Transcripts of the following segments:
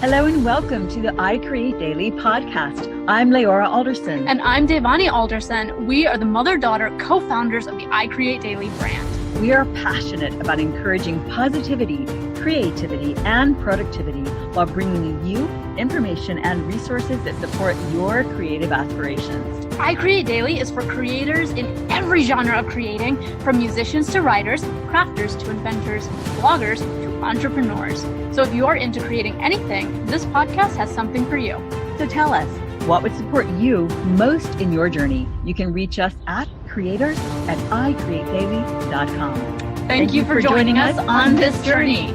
Hello and welcome to the I Create Daily podcast. I'm Leora Alderson. And I'm Devani Alderson. We are the mother-daughter co-founders of the I Create Daily brand. We are passionate about encouraging positivity, creativity, and productivity while bringing you information and resources that support your creative aspirations. I Create Daily is for creators in every genre of creating, from musicians to writers, crafters to inventors, bloggers to entrepreneurs. So if you're into creating anything, this podcast has something for you. So tell us, what would support you most in your journey? You can reach us at creators@icreatedaily.com. Thank you for joining us on this journey.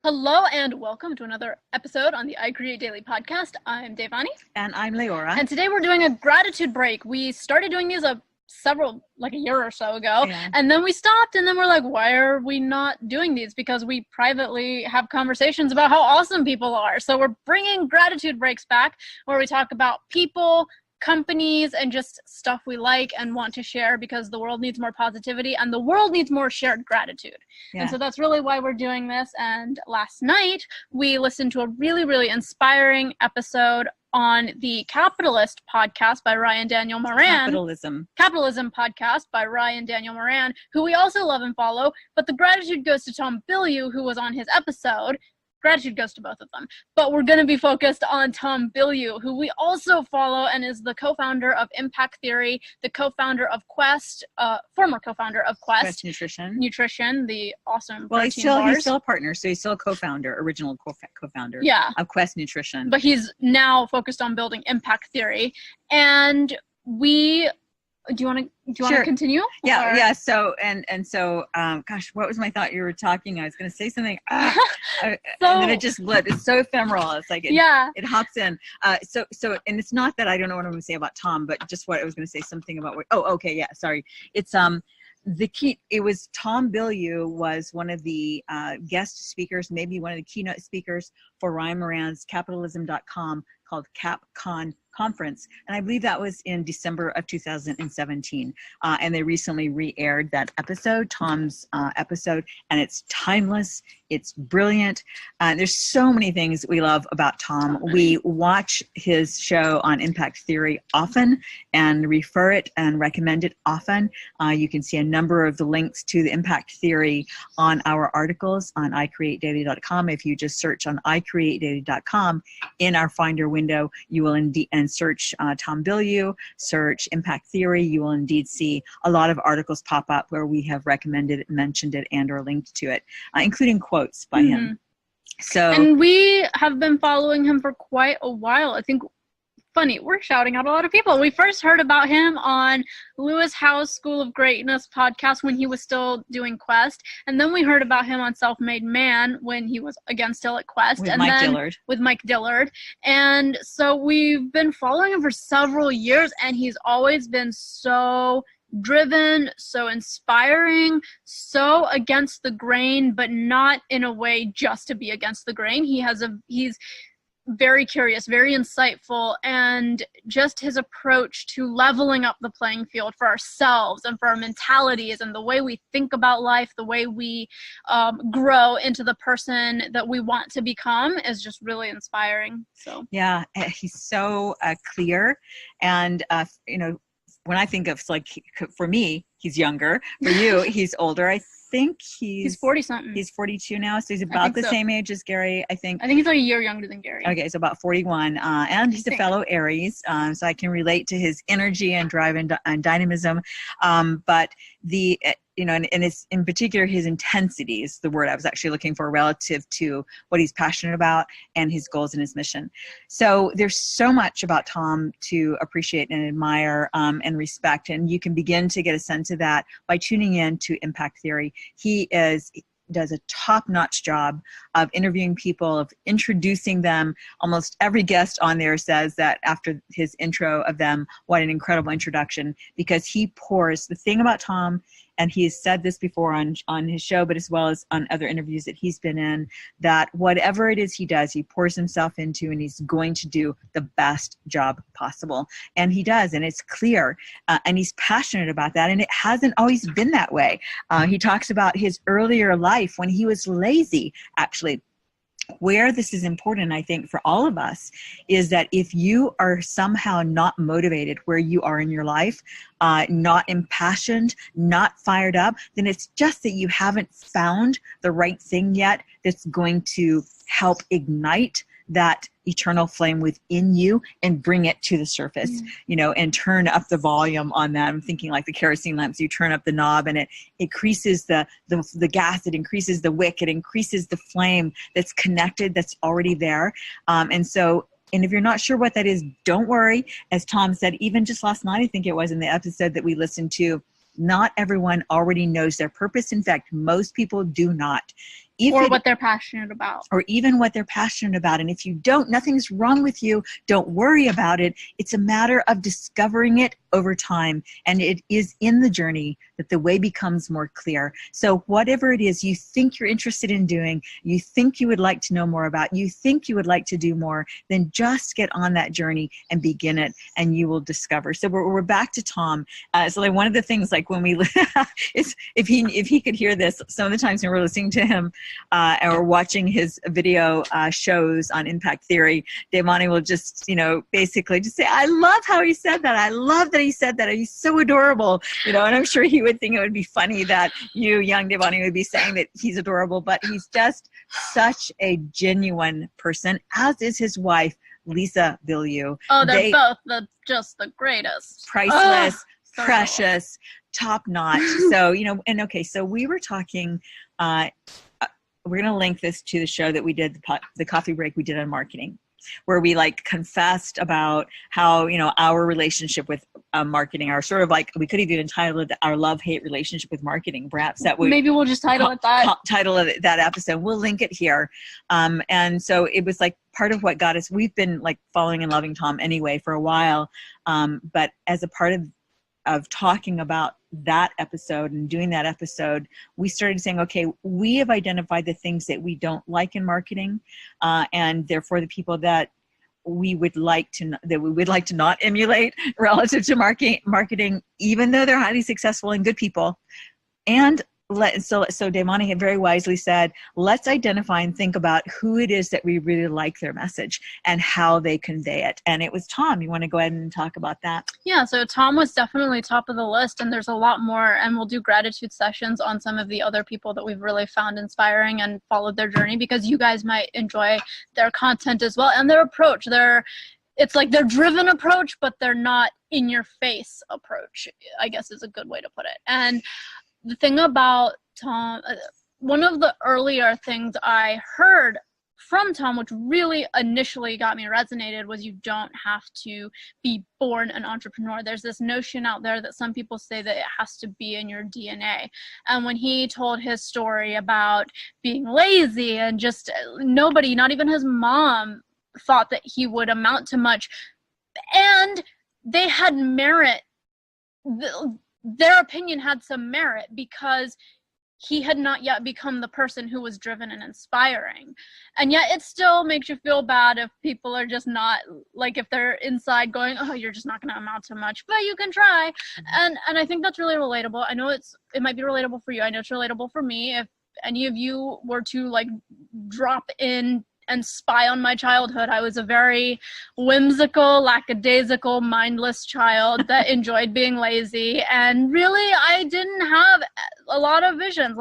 Hello and welcome to another episode on the I Create Daily podcast. I'm Devani. And I'm Leora. And today we're doing a gratitude break. We started doing these a year or so ago, and then we stopped, and then we're like, why are we not doing these? Because we privately have conversations about how awesome people are. So we're bringing gratitude breaks back, where we talk about people, companies, and just stuff we like and want to share, because the world needs more positivity and the world needs more shared gratitude. And so that's really why we're doing this. And last night we listened to a really, really inspiring episode on the Capitalist podcast by Ryan Daniel Moran. Capitalism podcast by Ryan Daniel Moran, who we also love and follow. But the gratitude goes to Tom Bilyeu, who was on his episode. Gratitude goes to both of them. But we're going to be focused on Tom Bilyeu, who we also follow and is the co-founder of Impact Theory, the co-founder of Quest, former co-founder of Quest Nutrition, the awesome he's still a partner, so he's still a co-founder, original co-founder of Quest Nutrition. But he's now focused on building Impact Theory. And we... Do you want to continue? Yeah. So, gosh, what was my thought? You were talking. I was going to say something, and then it just blipped. It's so ephemeral. It's like it hops in. So, and it's not that I don't know what I'm going to say about Tom, but just what I was going to say something about. Sorry. It's the key. It was Tom Bilyeu was one of the guest speakers, maybe one of the keynote speakers for Ryan Moran's Capitalism.com called CapCon conference, and I believe that was in December of 2017, and they recently re-aired that episode, Tom's episode, and it's timeless, it's brilliant. There's so many things we love about Tom. We watch his show on Impact Theory often and refer it and recommend it often. You can see a number of the links to the Impact Theory on our articles on icreatedaily.com. If you just search on icreatedaily.com in our Finder window, you will indeed, and search Tom Bilyeu, search Impact Theory, you will indeed see a lot of articles pop up where we have recommended it, mentioned it, and or linked to it, including quotes by him. And we have been following him for quite a while. I think, funny, we're shouting out a lot of people. We first heard about him on Lewis Howes School of Greatness podcast when he was still doing Quest. And then we heard about him on Self-Made Man when he was, again, still at Quest. With Mike Dillard. And so we've been following him for several years, and he's always been so driven, so inspiring, so against the grain, but not in a way just to be against the grain. He's very curious, very insightful, and just his approach to leveling up the playing field for ourselves and for our mentalities and the way we think about life, the way we grow into the person that we want to become is just really inspiring. So yeah, he's so clear, and when I think of, like, for me, he's younger. For you, he's older. I think he's 40-something. He's 42 now, so he's about the same age as Gary, I think. I think he's like a year younger than Gary. Okay, so about 41. And he's a fellow Aries, so I can relate to his energy and drive and dynamism. But the... and it's in particular his intensity is the word I was actually looking for relative to what he's passionate about and his goals and his mission. So there's so much about Tom to appreciate and admire and respect, and you can begin to get a sense of that by tuning in to Impact Theory. He does a top-notch job of interviewing people, of introducing them. Almost every guest on there says that after his intro of them, what an incredible introduction, because he pours. The thing about Tom, and he has said this before on his show, but as well as on other interviews that he's been in, that whatever it is he does, he pours himself into, and he's going to do the best job possible. And he does, and it's clear, and he's passionate about that, and it hasn't always been that way. He talks about his earlier life when he was lazy, actually. where this is important, I think, for all of us, is that if you are somehow not motivated where you are in your life, not impassioned, not fired up, then it's just that you haven't found the right thing yet that's going to help ignite that eternal flame within you and bring it to the surface, and turn up the volume on that. I'm thinking like the kerosene lamps, you turn up the knob and it increases the gas, it increases the wick, it increases the flame that's connected, that's already there. And if you're not sure what that is, don't worry. As Tom said, even just last night, I think it was in the episode that we listened to, not everyone already knows their purpose. In fact, most people do not. Or what they're passionate about. Or even what they're passionate about. And if you don't, nothing's wrong with you. Don't worry about it. It's a matter of discovering it over time. And it is in the journey that the way becomes more clear. So whatever it is you think you're interested in doing, you think you would like to know more about, you think you would like to do more, then just get on that journey and begin it, and you will discover. So we're back to Tom. So like one of the things, like when we, is if he could hear this, some of the times when we're listening to him, or watching his video shows on impact theory, Devani will just, basically just say, I love how he said that. I love that he said that. He's so adorable, and I'm sure he would think it would be funny that you, young Devani, would be saying that he's adorable, but he's just such a genuine person, as is his wife, Lisa Bilyeu. Oh, they're both just the greatest. Priceless, precious, top notch. So, so we were talking, we're going to link this to the show that we did, the coffee break we did on marketing, where we confessed about how, our relationship with marketing, our sort of we could have even entitled it our love-hate relationship with marketing. Perhaps that would, maybe we'll just title it that. Title of that episode. We'll link it here. And so it was part of what got us, we've been following and loving Tom anyway for a while. But as a part of talking about that episode and doing that episode, we started saying, okay, we have identified the things that we don't like in marketing, and therefore the people that we would like to not emulate relative to marketing, even though they're highly successful and good people. And so Devani had very wisely said, let's identify and think about who it is that we really like their message and how they convey it. And it was Tom. You want to go ahead and talk about that? Yeah, so Tom was definitely top of the list, and there's a lot more, and we'll do gratitude sessions on some of the other people that we've really found inspiring and followed their journey, because you guys might enjoy their content as well, and their approach. It's like their driven approach, but they're not in your face approach, I guess is a good way to put it. And the thing about Tom, one of the earlier things I heard from Tom, which really initially got me resonated, was you don't have to be born an entrepreneur. There's this notion out there that some people say that it has to be in your DNA. And when he told his story about being lazy and just nobody, not even his mom, thought that he would amount to much, and they had merit, their opinion had some merit because he had not yet become the person who was driven and inspiring. And yet it still makes you feel bad if people are just not, if they're inside going, oh, you're just not going to amount to much, but you can try. And I think that's really relatable. I know it might be relatable for you. I know it's relatable for me. If any of you were to drop in and spy on my childhood, I was a very whimsical, lackadaisical, mindless child that enjoyed being lazy, and really I didn't have a lot of visions.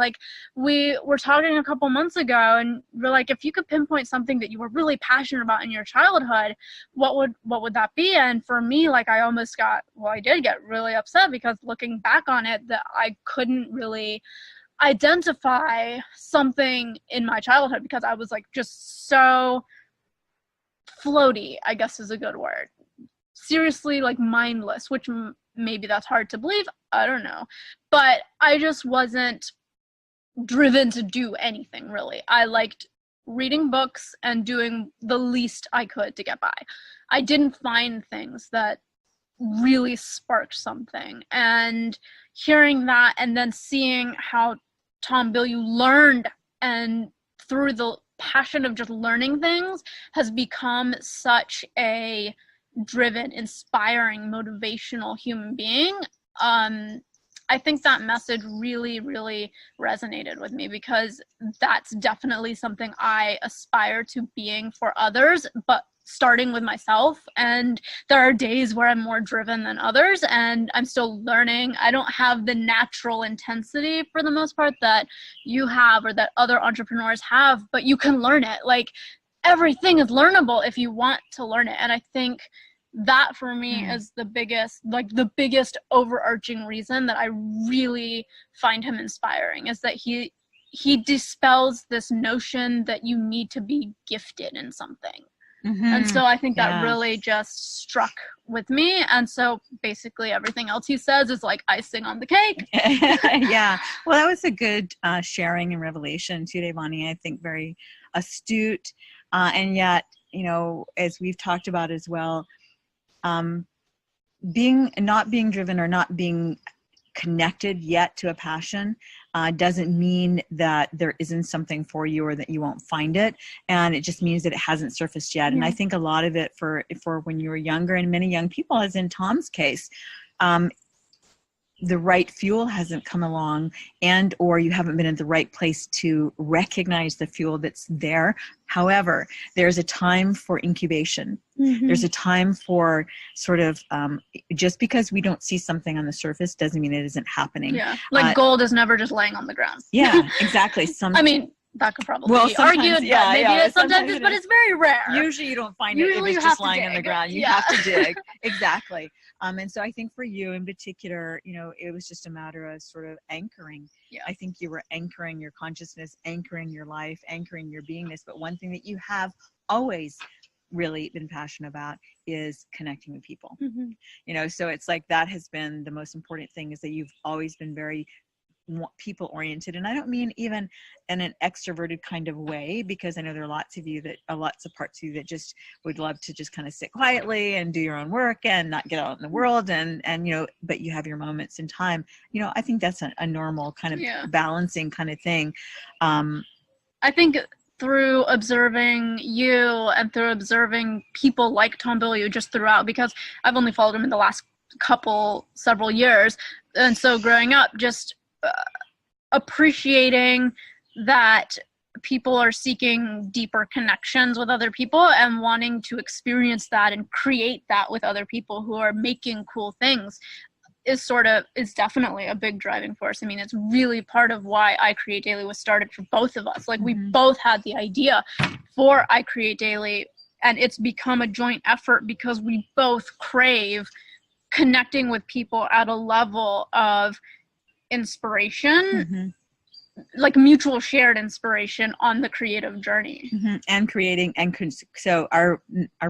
We were talking a couple months ago, and we're if you could pinpoint something that you were really passionate about in your childhood, what would that be? And for me, I did get really upset, because looking back on it, that I couldn't really identify something in my childhood, because I was just so floaty, I guess is a good word. Seriously, mindless, which maybe that's hard to believe. I don't know. But I just wasn't driven to do anything, really. I liked reading books and doing the least I could to get by. I didn't find things that really sparked something. And hearing that, and then seeing how Tom Bilyeu learned, and through the passion of just learning things, has become such a driven, inspiring, motivational human being. I I think that message really, really resonated with me, because that's definitely something I aspire to being for others, but starting with myself. And there are days where I'm more driven than others, and I'm still learning. I don't have the natural intensity for the most part that you have or that other entrepreneurs have, but you can learn it. Like, everything is learnable if you want to learn it. And I think that for me is the biggest overarching reason that I really find him inspiring, is that he dispels this notion that you need to be gifted in something. And so I think that really just struck with me. And so basically everything else he says is like icing on the cake. Yeah. Well, that was a good sharing and revelation too, Devani. I think very astute. And yet, you know, as we've talked about as well, not being driven or not being connected yet to a passion doesn't mean that there isn't something for you or that you won't find it. And it just means that it hasn't surfaced yet. And I think a lot of it for when you were younger, and many young people, as in Tom's case, the right fuel hasn't come along, and or you haven't been in the right place to recognize the fuel that's there. However, there's a time for incubation. There's a time for sort of, just because we don't see something on the surface doesn't mean it isn't happening. Yeah, like gold is never just laying on the ground. Yeah, exactly. I mean, that could probably be argued, but maybe sometimes but it's very rare. Usually you don't find it if it's just lying on the ground. You have to dig. Exactly. And so I think for you in particular, you know, it was just a matter of sort of anchoring. Yeah. I think you were anchoring your consciousness, anchoring your life, anchoring your beingness. But one thing that you have always really been passionate about is connecting with people. You know, so it's like that has been the most important thing, is that you've always been very people oriented. And I don't mean even in an extroverted kind of way, because I know there are lots of parts of you that just would love to just kind of sit quietly and do your own work and not get out in the world, and you know, but you have your moments in time. You know, I think that's a normal kind of balancing kind of thing. I think through observing you and through observing people like Tom Bilyeu just throughout, because I've only followed him in the last several years, and so growing up, just appreciating that people are seeking deeper connections with other people and wanting to experience that and create that with other people who are making cool things is definitely a big driving force. I mean, it's really part of why I Create Daily was started for both of us. Like, we both had the idea for I Create Daily, and it's become a joint effort because we both crave connecting with people at a level of inspiration, like mutual shared inspiration on the creative journey. And creating, so our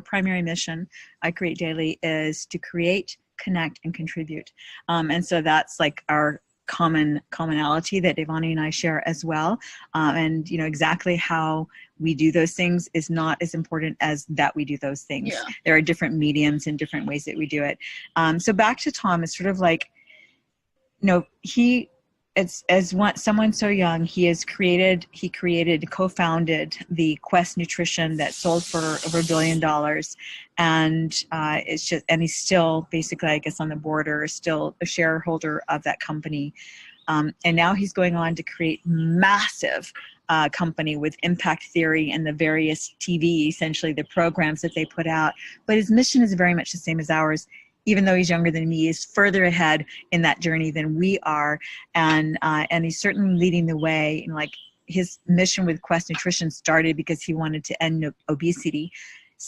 primary mission, I Create Daily, is to create, connect, and contribute. And so that's like our commonality that Devani and I share as well. And you know, exactly how we do those things is not as important as that we do those things. There are different mediums and different ways that we do it. So back to Tom, it's sort of like, you know, someone so young, he co-founded the Quest Nutrition that sold for over $1 billion. And he's still basically, I guess, on the board, or still a shareholder of that company. And now he's going on to create massive company with Impact Theory and the various TV, essentially the programs that they put out. But his mission is very much the same as ours. Even though he's younger than me, he's further ahead in that journey than we are. And he's certainly leading the way. And like, his mission with Quest Nutrition started because he wanted to end obesity.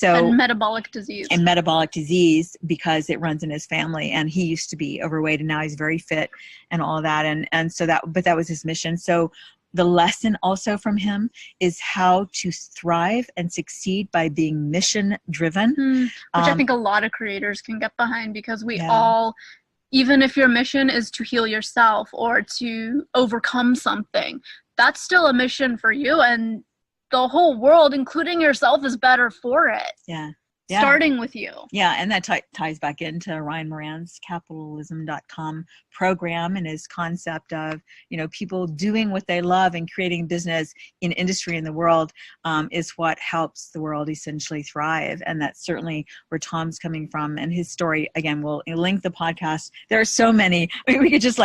And metabolic disease, because it runs in his family. And he used to be overweight, and now he's very fit and all of that. And so that was his mission. So the lesson also from him is how to thrive and succeed by being mission driven. Which I think a lot of creators can get behind, because we all, even if your mission is to heal yourself or to overcome something, that's still a mission for you. And the whole world, including yourself, is better for it. starting with you. Yeah, and that ties back into Ryan Moran's capitalism.com program and his concept of, people doing what they love and creating business in industry in the world is what helps the world essentially thrive. And that's certainly where Tom's coming from. And his story, again, we'll link the podcast. There are so many. We could just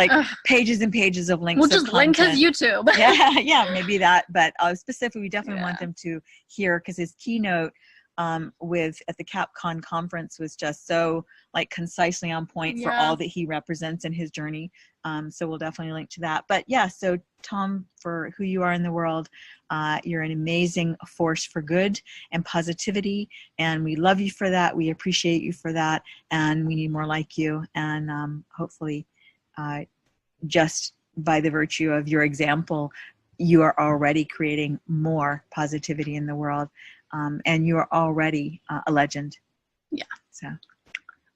pages and pages of links. We'll just link his YouTube. yeah, maybe that. But specifically, we definitely want them to hear, because his keynote at the CapCon conference was just so concisely on point for all that he represents in his journey. So we'll definitely link to that. But so Tom, for who you are in the world, you're an amazing force for good and positivity, and we love you for that. We appreciate you for that, and we need more like you. And hopefully, just by the virtue of your example, you are already creating more positivity in the world. And you are already a legend. Yeah. So.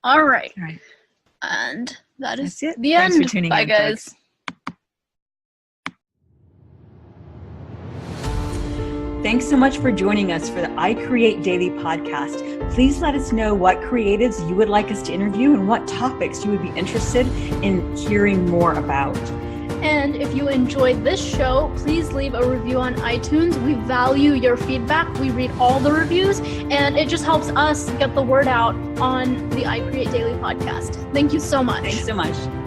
All right. And that's it. The Thanks end. For tuning Bye, in, guys. Folks. Thanks so much for joining us for the I Create Daily podcast. Please let us know what creatives you would like us to interview and what topics you would be interested in hearing more about. And if you enjoyed this show, please leave a review on iTunes. We value your feedback. We read all the reviews, and it just helps us get the word out on the I Create Daily podcast. Thank you so much. Thanks so much.